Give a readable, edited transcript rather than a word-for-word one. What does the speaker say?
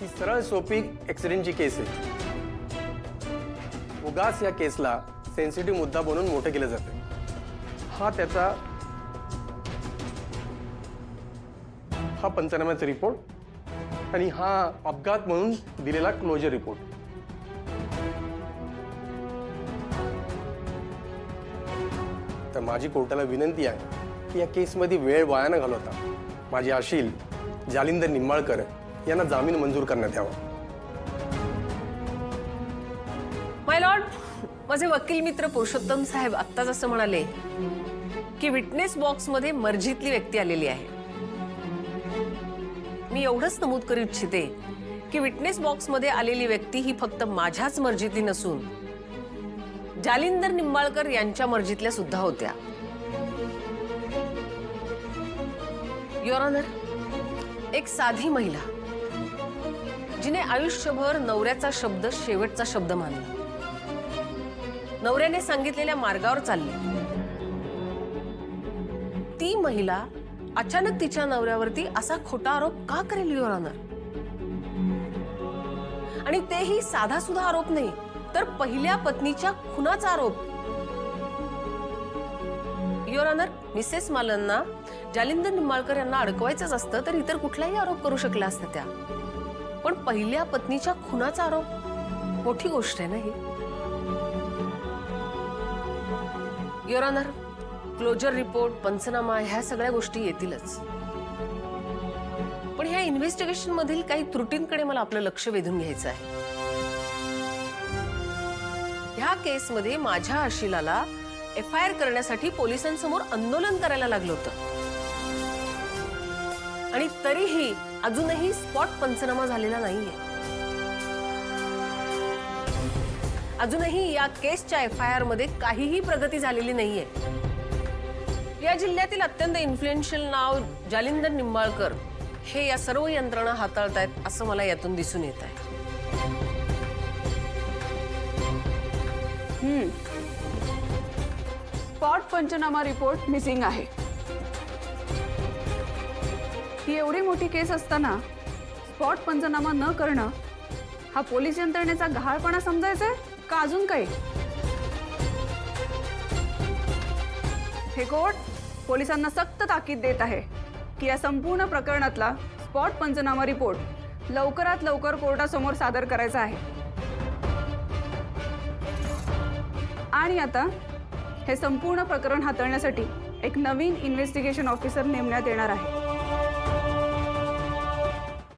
ही सरळ सोपी ॲक्सिडेंटची केस आहे. उगाच या केसला सेन्सिटिव्ह मुद्दा बनवून मोठं केलं जातं. हा पंचनाम्याचा रिपोर्ट आणि हा अपघात म्हणून दिलेला क्लोजर रिपोर्ट. तर माझी कोर्टाला विनंती आहे की या केसमध्ये वेळ वाया न घालवता माझे अशील जालिंदर निंबाळकर यांना जामीन मंजूर करण्यात यावा. माय लॉर्ड, माझे वकील मित्र पुरुषोत्तम साहेब आत्ताच असं म्हणाले की विटनेस बॉक्समध्ये मर्जीतली व्यक्ती आलेली आहे. मी एवढंच नमूद करू इच्छिते की विटनेस बॉक्समध्ये आलेली व्यक्ती ही फक्त माझ्याच मर्जीतली नसून जालिंदर निंबाळकर यांच्या मर्जीतल्या सुद्धा होत्या. युअर ऑनर, एक साधी महिला जिने आयुष्यभर नवऱ्याचा शब्द शेवटचा शब्द मानला, नवऱ्याने सांगितलेल्या मार्गावर चालली, ती महिला अचानक तिच्या नवऱ्यावरती असा खोटा आरोप का करेल युअर ऑनर? आणि तेही साधा सुद्धा आरोप नाही, तर पहिल्या पत्नीच्या खुनाचा आरोप. युअर ऑनर, मिसेस मालनना जालिंदर निंबाळकर यांना अडकवायचंच असतं तर इतर कुठलाही आरोप करू शकल्या असत्या त्या, पण पहिल्या पत्नीच्या खुनाचा आरोप मोठी गोष्ट आहे ना ही. युअर ऑनर, क्लोजर रिपोर्ट, पंचनामा ह्या सगळ्या गोष्टी येतीलच, पण ह्या इन्व्हेस्टिगेशन मधील काही त्रुटींकडे मला आपलं लक्ष वेधून घ्यायचं आहे. ह्या केसमध्ये माझ्या अशिलाला FIR करण्यासाठी पोलिसांसमोर आंदोलन करायला लागलं होतं आणि तरीही अजूनही स्पॉट पंचनामा झालेला नाहीये. अजूनही या केसच्या FIR मध्ये काहीही प्रगती झालेली नाहीये. या जिल्ह्यातील अत्यंत इन्फ्लुएन्शियल नाव जालिंदर निंबाळकर हे या सर्व यंत्रणा हाताळतायत असं मला यातून दिसून येत आहे. स्पॉट पंचनामा रिपोर्ट मिसिंग आहे. ही एवढी मोठी केस असताना स्पॉट पंचनामा न करणं हा पोलीस यंत्रणेचा गहाळपणा समजायचा का अजून काही? हे कोर्ट पोलिसांना सक्त ताकीद देत आहे की या संपूर्ण प्रकरणातला स्पॉट पंचनामा रिपोर्ट लवकरात लवकर कोर्टासमोर सादर करायचा आहे. आणि आता हे संपूर्ण प्रकरण हाताळण्यासाठी एक नवीन इन्व्हेस्टिगेशन ऑफिसर नेमण्यात येणार आहे.